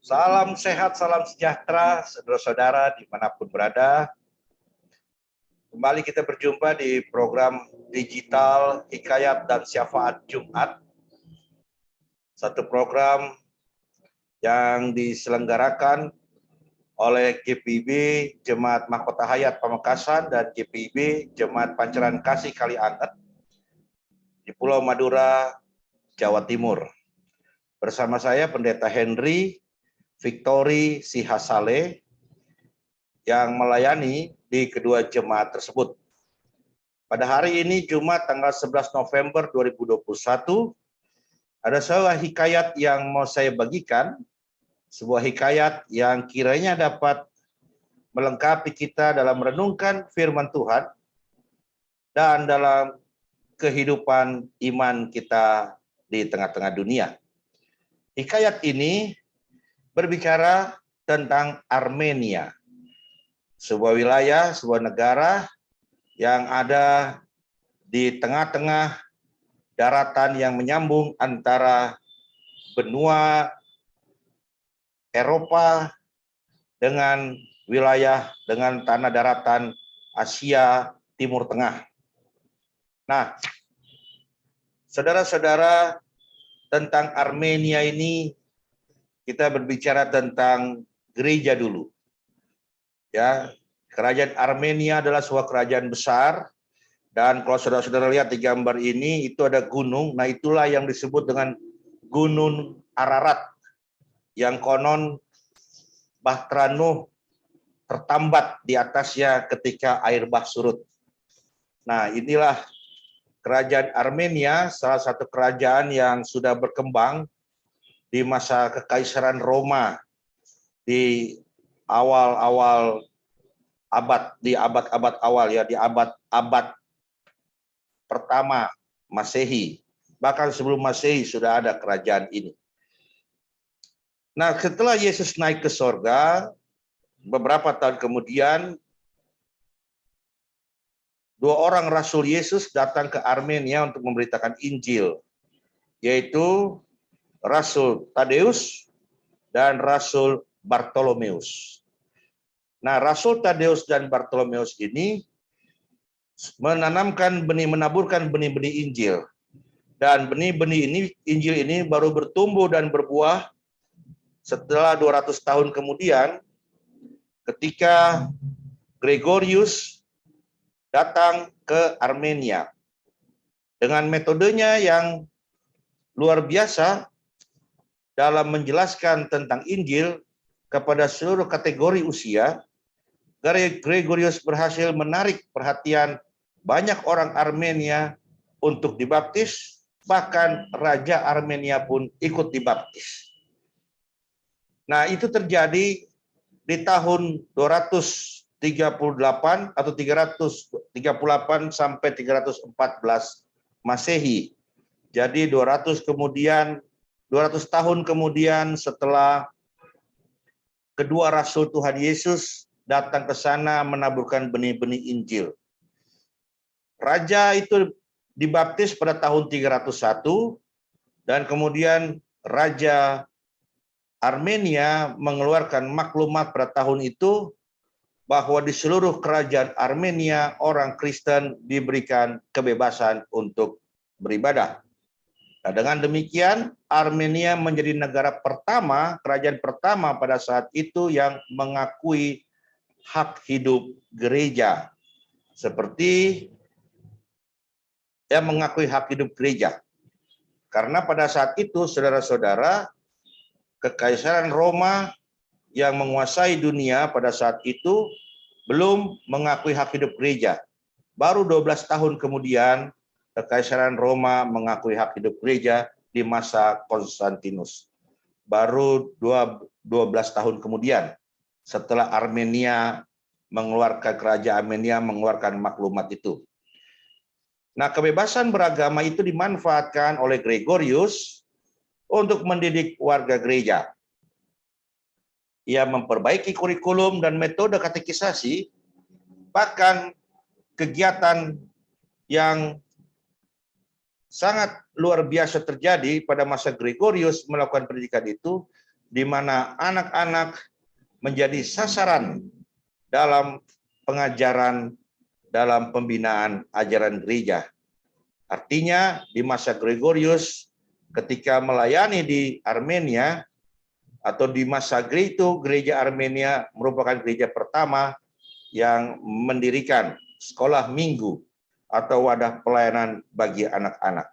Salam sehat, salam sejahtera, saudara-saudara dimanapun berada. Kembali kita berjumpa di program digital Hikayat dan Syafaat Jumat. Satu program yang diselenggarakan oleh GPIB Jemaat Mahkota Hayat Pamekasan dan GPIB Jemaat Pancaran Kasih Kalianget di Pulau Madura, Jawa Timur. Bersama saya Pendeta Henry Victory Sihasale yang melayani di kedua jemaat tersebut. Pada hari ini Jumat tanggal 11 November 2021 ada sebuah hikayat yang mau saya bagikan, sebuah hikayat yang kiranya dapat melengkapi kita dalam merenungkan firman Tuhan dan dalam kehidupan iman kita di tengah-tengah dunia. Hikayat ini berbicara tentang Armenia, sebuah wilayah, sebuah negara yang ada di tengah-tengah daratan yang menyambung antara benua Eropa dengan wilayah dengan tanah daratan Asia Timur Tengah. Nah, saudara-saudara, tentang Armenia ini kita berbicara tentang gereja dulu. Ya, kerajaan Armenia adalah sebuah kerajaan besar, dan kalau saudara-saudara lihat di gambar ini itu ada gunung. Nah, itulah yang disebut dengan Gunung Ararat, yang konon Bahtera Nuh tertambat di atasnya ketika air bah surut. Nah, inilah kerajaan Armenia, salah satu kerajaan yang sudah berkembang di masa Kekaisaran Roma di awal-awal abad-abad awal ya, di abad pertama Masehi. Bahkan sebelum Masehi sudah ada kerajaan ini. Nah, setelah Yesus naik ke sorga, beberapa tahun kemudian, dua orang Rasul Yesus datang ke Armenia untuk memberitakan Injil, yaitu Rasul Tadeus dan Rasul Bartolomeus. Nah, Rasul Tadeus dan Bartolomeus ini menaburkan benih-benih Injil. Dan benih-benih ini, Injil ini baru bertumbuh dan berbuah setelah 200 tahun kemudian, ketika Gregorius datang ke Armenia. Dengan metodenya yang luar biasa dalam menjelaskan tentang Injil kepada seluruh kategori usia, Gregorius berhasil menarik perhatian banyak orang Armenia untuk dibaptis, bahkan Raja Armenia pun ikut dibaptis. Nah, itu terjadi di tahun 238 atau 338 sampai 314 Masehi. Jadi 200 tahun kemudian setelah kedua Rasul Tuhan Yesus datang ke sana menaburkan benih-benih Injil. Raja itu dibaptis pada tahun 301 dan kemudian Raja Armenia mengeluarkan maklumat pada tahun itu bahwa di seluruh kerajaan Armenia orang Kristen diberikan kebebasan untuk beribadah. Nah, dengan demikian Armenia menjadi negara pertama, kerajaan pertama pada saat itu yang mengakui hak hidup gereja. Seperti yang mengakui hak hidup gereja. Karena pada saat itu, saudara-saudara, Kekaisaran Roma yang menguasai dunia pada saat itu belum mengakui hak hidup gereja. Baru 12 tahun kemudian, Kekaisaran Roma mengakui hak hidup gereja di masa Konstantinus. Baru 12 tahun kemudian, setelah Armenia kerajaan Armenia mengeluarkan maklumat itu. Nah, kebebasan beragama itu dimanfaatkan oleh Gregorius untuk mendidik warga gereja. Ia memperbaiki kurikulum dan metode katekisasi, bahkan kegiatan yang sangat luar biasa terjadi pada masa Gregorius melakukan pendidikan itu, di mana anak-anak menjadi sasaran dalam pengajaran, dalam pembinaan ajaran gereja. Artinya di masa Gregorius ketika melayani di Armenia atau di masa itu, gereja Armenia merupakan gereja pertama yang mendirikan sekolah minggu atau wadah pelayanan bagi anak-anak.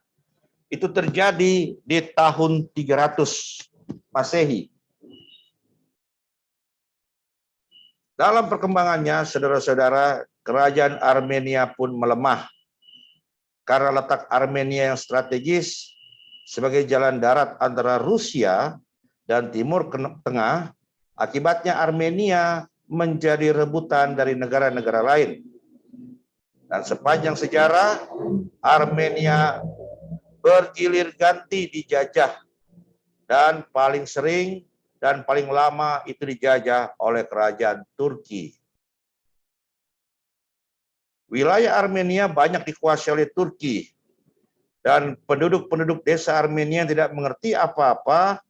Itu terjadi di tahun 300 Masehi. Dalam perkembangannya, saudara-saudara, kerajaan Armenia pun melemah. Karena letak Armenia yang strategis sebagai jalan darat antara Rusia dan Timur Tengah, akibatnya Armenia menjadi rebutan dari negara-negara lain. Dan sepanjang sejarah, Armenia bergilir ganti dijajah, dan paling sering dan paling lama itu dijajah oleh kerajaan Turki. Wilayah Armenia banyak dikuasai oleh Turki, dan penduduk-penduduk desa Armenia tidak mengerti apa-apa,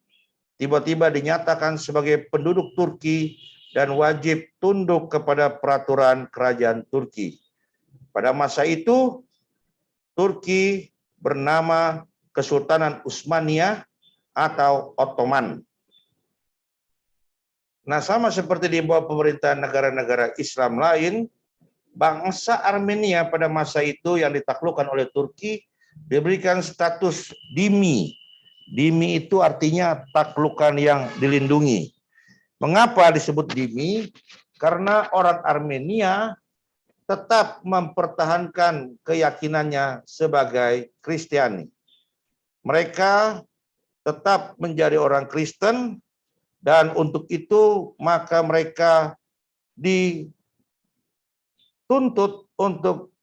tiba-tiba dinyatakan sebagai penduduk Turki dan wajib tunduk kepada peraturan kerajaan Turki. Pada masa itu, Turki bernama Kesultanan Utsmaniyah atau Ottoman. Nah, sama seperti di bawah pemerintahan negara-negara Islam lain, bangsa Armenia pada masa itu yang ditaklukkan oleh Turki diberikan status dhimmi. Dhimmi itu artinya taklukan yang dilindungi. Mengapa disebut dhimmi? Karena orang Armenia tetap mempertahankan keyakinannya sebagai Kristiani. Mereka tetap menjadi orang Kristen, dan untuk itu maka mereka dituntut untuk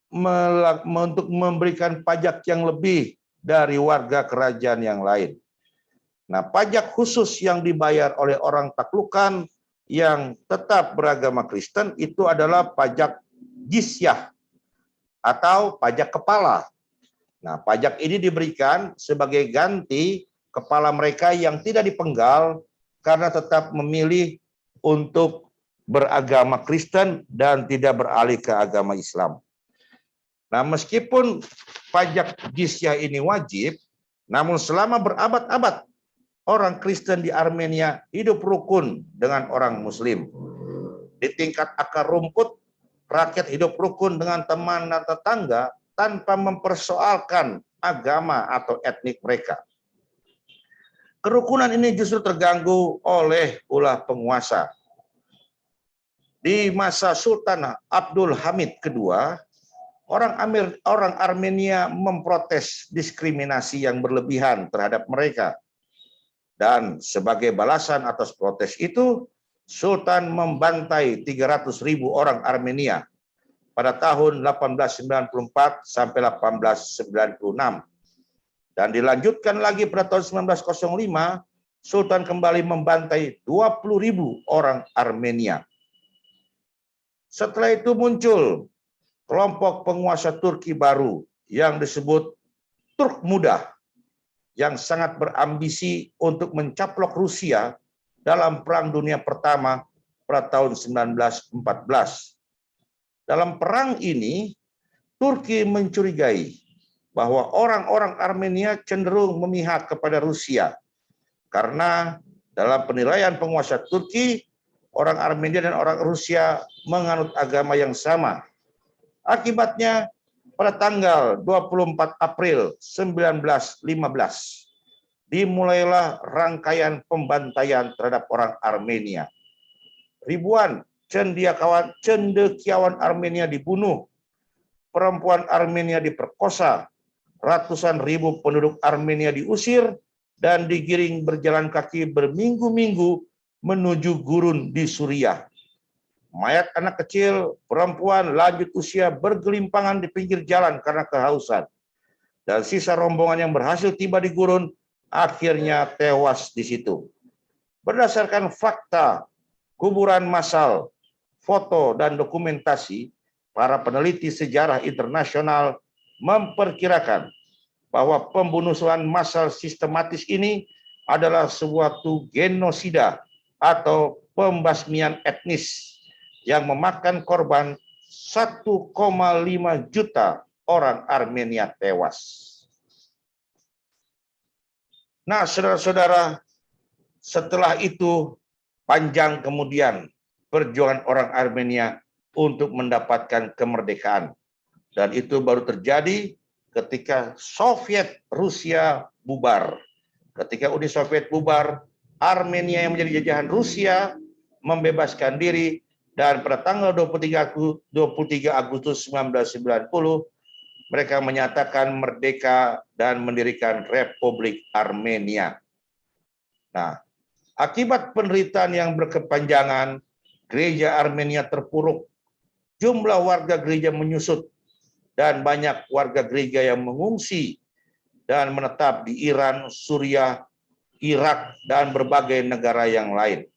memberikan pajak yang lebih dari warga kerajaan yang lain. Nah, pajak khusus yang dibayar oleh orang taklukan yang tetap beragama Kristen itu adalah pajak jizyah atau pajak kepala. Nah, pajak ini diberikan sebagai ganti kepala mereka yang tidak dipenggal karena tetap memilih untuk beragama Kristen dan tidak beralih ke agama Islam. Nah, meskipun pajak jizyah ini wajib, namun selama berabad-abad orang Kristen di Armenia hidup rukun dengan orang Muslim. Di tingkat akar rumput, rakyat hidup rukun dengan teman dan tetangga tanpa mempersoalkan agama atau etnik mereka. Kerukunan ini justru terganggu oleh ulah penguasa. Di masa Sultan Abdul Hamid II, orang Armenia memprotes diskriminasi yang berlebihan terhadap mereka. Dan sebagai balasan atas protes itu, Sultan membantai 300.000 orang Armenia pada tahun 1894 sampai 1896. Dan dilanjutkan lagi pada tahun 1905, Sultan kembali membantai 20.000 orang Armenia. Setelah itu muncul kelompok penguasa Turki baru yang disebut Turk Muda, yang sangat berambisi untuk mencaplok Rusia dalam Perang Dunia Pertama pada tahun 1914. Dalam perang ini, Turki mencurigai bahwa orang-orang Armenia cenderung memihak kepada Rusia. Karena dalam penilaian penguasa Turki, orang Armenia dan orang Rusia menganut agama yang sama. Akibatnya, pada tanggal 24 April 1915, dimulailah rangkaian pembantaian terhadap orang Armenia. Ribuan cendekiawan Armenia dibunuh, perempuan Armenia diperkosa, ratusan ribu penduduk Armenia diusir dan digiring berjalan kaki berminggu-minggu menuju gurun di Suriah. Mayat anak kecil, perempuan lanjut usia bergelimpangan di pinggir jalan karena kehausan. Dan sisa rombongan yang berhasil tiba di gurun akhirnya tewas di situ. Berdasarkan fakta, kuburan massal, foto, dan dokumentasi, para peneliti sejarah internasional memperkirakan bahwa pembunuhan massal sistematis ini adalah suatu genosida atau pembasmian etnis yang memakan korban 1,5 juta orang Armenia tewas. Nah, saudara-saudara, setelah itu panjang kemudian perjuangan orang Armenia untuk mendapatkan kemerdekaan. Dan itu baru terjadi ketika Soviet Rusia bubar. Ketika Uni Soviet bubar, Armenia yang menjadi jajahan Rusia membebaskan diri, dan pada tanggal 23 Agustus 1990 mereka menyatakan merdeka dan mendirikan Republik Armenia. Nah, akibat penderitaan yang berkepanjangan, gereja Armenia terpuruk, jumlah warga gereja menyusut, dan banyak warga gereja yang mengungsi dan menetap di Iran, Suriah, Irak, dan berbagai negara yang lain.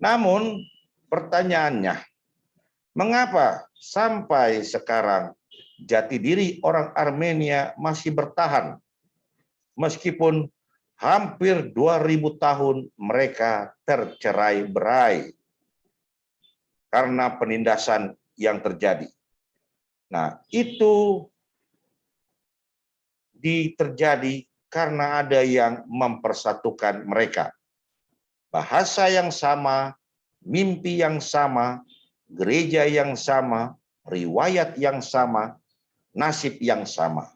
Namun, pertanyaannya, mengapa sampai sekarang jati diri orang Armenia masih bertahan meskipun hampir 2000 tahun mereka tercerai-berai karena penindasan yang terjadi? Nah, itu terjadi karena ada yang mempersatukan mereka. Bahasa yang sama, mimpi yang sama, gereja yang sama, riwayat yang sama, nasib yang sama.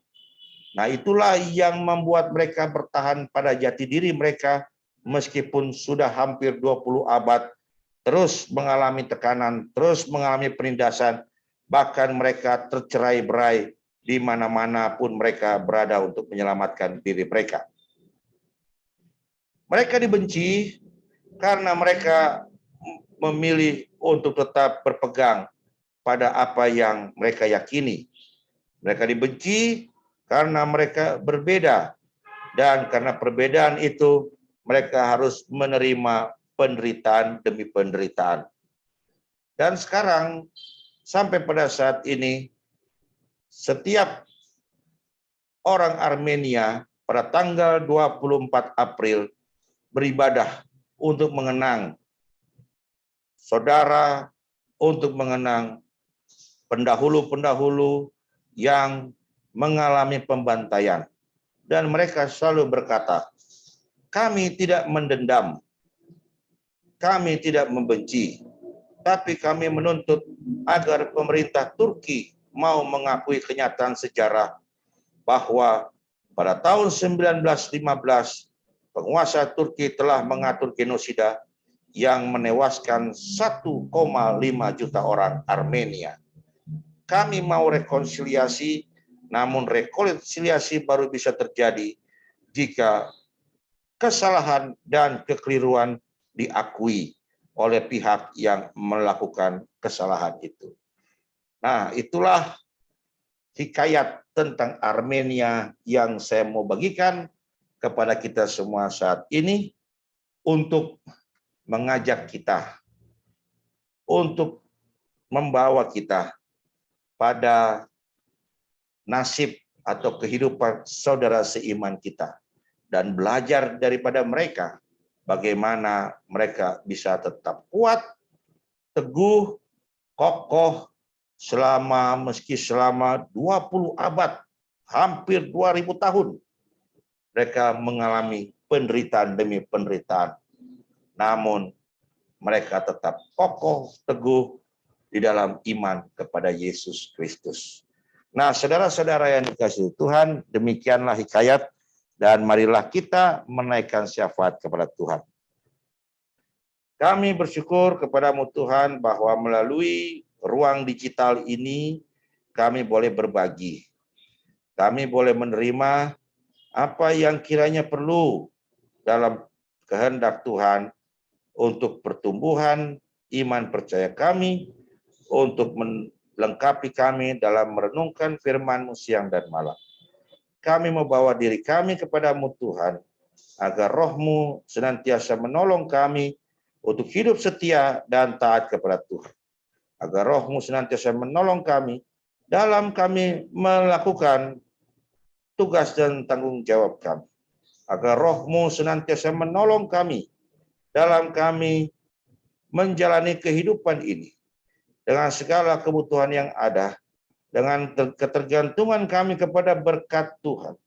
Nah, itulah yang membuat mereka bertahan pada jati diri mereka meskipun sudah hampir 20 abad terus mengalami tekanan, terus mengalami penindasan, bahkan mereka tercerai-berai di mana-mana pun mereka berada untuk menyelamatkan diri mereka. Mereka dibenci karena mereka memilih untuk tetap berpegang pada apa yang mereka yakini. Mereka dibenci karena mereka berbeda, dan karena perbedaan itu mereka harus menerima penderitaan demi penderitaan. Dan sekarang sampai pada saat ini, setiap orang Armenia pada tanggal 24 April beribadah untuk mengenang saudara, untuk mengenang pendahulu-pendahulu yang mengalami pembantaian. Dan mereka selalu berkata, kami tidak mendendam, kami tidak membenci, tapi kami menuntut agar pemerintah Turki mau mengakui kenyataan sejarah bahwa pada tahun 1915 penguasa Turki telah mengatur genosida yang menewaskan 1,5 juta orang Armenia. Kami mau rekonsiliasi, namun rekonsiliasi baru bisa terjadi jika kesalahan dan kekeliruan diakui oleh pihak yang melakukan kesalahan itu. Nah, itulah hikayat tentang Armenia yang saya mau bagikan kepada kita semua saat ini untuk mengajak kita, untuk membawa kita pada nasib atau kehidupan saudara seiman kita, dan belajar daripada mereka bagaimana mereka bisa tetap kuat, teguh, kokoh meski selama 20 abad, hampir 2000 tahun mereka mengalami penderitaan demi penderitaan. Namun mereka tetap kokoh, teguh di dalam iman kepada Yesus Kristus. Nah, saudara-saudara yang dikasihi Tuhan, demikianlah hikayat, dan marilah kita menaikkan syafaat kepada Tuhan. Kami bersyukur kepadamu Tuhan bahwa melalui ruang digital ini kami boleh berbagi. Kami boleh menerima apa yang kiranya perlu dalam kehendak Tuhan untuk pertumbuhan iman percaya kami, untuk melengkapi kami dalam merenungkan firman-Mu siang dan malam. Kami membawa diri kami kepadamu Tuhan, agar Roh-Mu senantiasa menolong kami untuk hidup setia dan taat kepada Tuhan. Agar Roh-Mu senantiasa menolong kami dalam kami melakukan tugas dan tanggung jawab kami. agar Roh-Mu senantiasa menolong kami dalam kami menjalani kehidupan ini dengan segala kebutuhan yang ada, dengan ketergantungan kami kepada berkat Tuhan,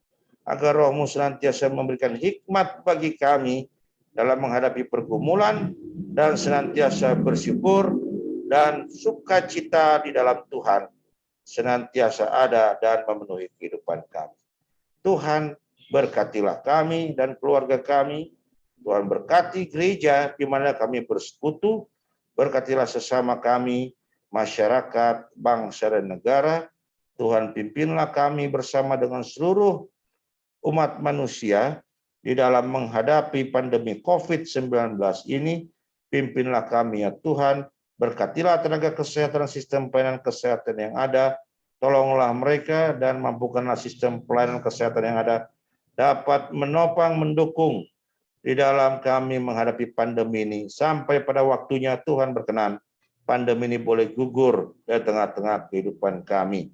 agar Roh-Mu senantiasa memberikan hikmat bagi kami dalam menghadapi pergumulan dan senantiasa bersyukur dan sukacita di dalam Tuhan senantiasa ada dan memenuhi kehidupan kami. Tuhan, berkatilah kami dan keluarga kami. Tuhan berkati gereja di mana kami bersekutu. Berkatilah sesama kami, masyarakat, bangsa, dan negara. Tuhan pimpinlah kami bersama dengan seluruh umat manusia di dalam menghadapi pandemi COVID-19 ini. Pimpinlah kami ya Tuhan. Berkatilah tenaga kesehatan dan sistem pelayanan kesehatan yang ada. Tolonglah mereka dan mampukanlah sistem pelayanan kesehatan yang ada dapat menopang, mendukung di dalam kami menghadapi pandemi ini. Sampai pada waktunya Tuhan berkenan, pandemi ini boleh gugur di tengah-tengah kehidupan kami.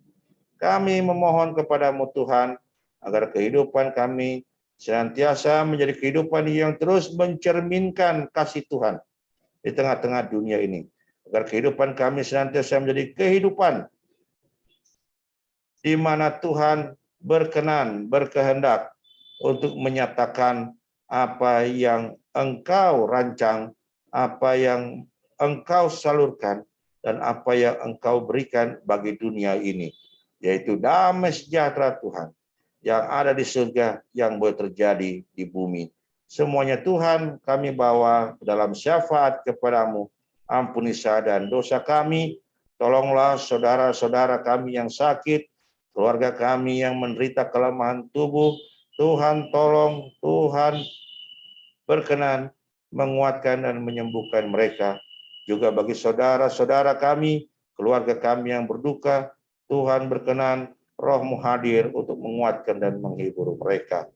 Kami memohon kepadamu Tuhan, agar kehidupan kami senantiasa menjadi kehidupan yang terus mencerminkan kasih Tuhan di tengah-tengah dunia ini. Agar kehidupan kami senantiasa menjadi kehidupan di mana Tuhan berkenan, berkehendak untuk menyatakan apa yang Engkau rancang, apa yang Engkau salurkan, dan apa yang Engkau berikan bagi dunia ini, yaitu damai sejahtera Tuhan yang ada di surga yang boleh terjadi di bumi. Semuanya Tuhan kami bawa dalam syafaat kepadamu. Ampuni salah dan dosa kami. Tolonglah saudara-saudara kami yang sakit, keluarga kami yang menderita kelemahan tubuh. Tuhan tolong, Tuhan berkenan menguatkan dan menyembuhkan mereka. Juga bagi saudara-saudara kami, keluarga kami yang berduka, Tuhan berkenan Roh-Mu hadir untuk menguatkan dan menghibur mereka.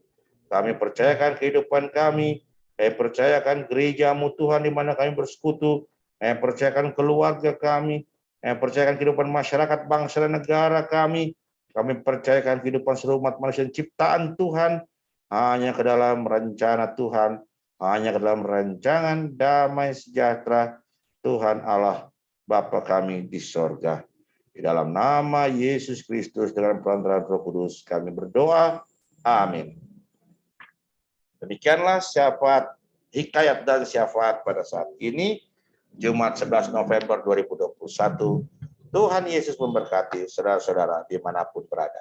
Kami percayakan kehidupan kami, kami percayakan gereja-Mu Tuhan di mana kami bersekutu, kami percayakan keluarga kami, kami percayakan kehidupan masyarakat, bangsa, dan negara kami percayakan kehidupan seluruh umat manusia ciptaan Tuhan, hanya ke dalam rencana Tuhan, hanya ke dalam rancangan damai sejahtera Tuhan Allah Bapa kami di sorga. Di dalam nama Yesus Kristus dengan perantaraan Roh Kudus kami berdoa. Amin. Demikianlah syafaat, hikayat dan syafaat pada saat ini, Jumat 11 November 2021. Tuhan Yesus memberkati saudara-saudara dimanapun berada.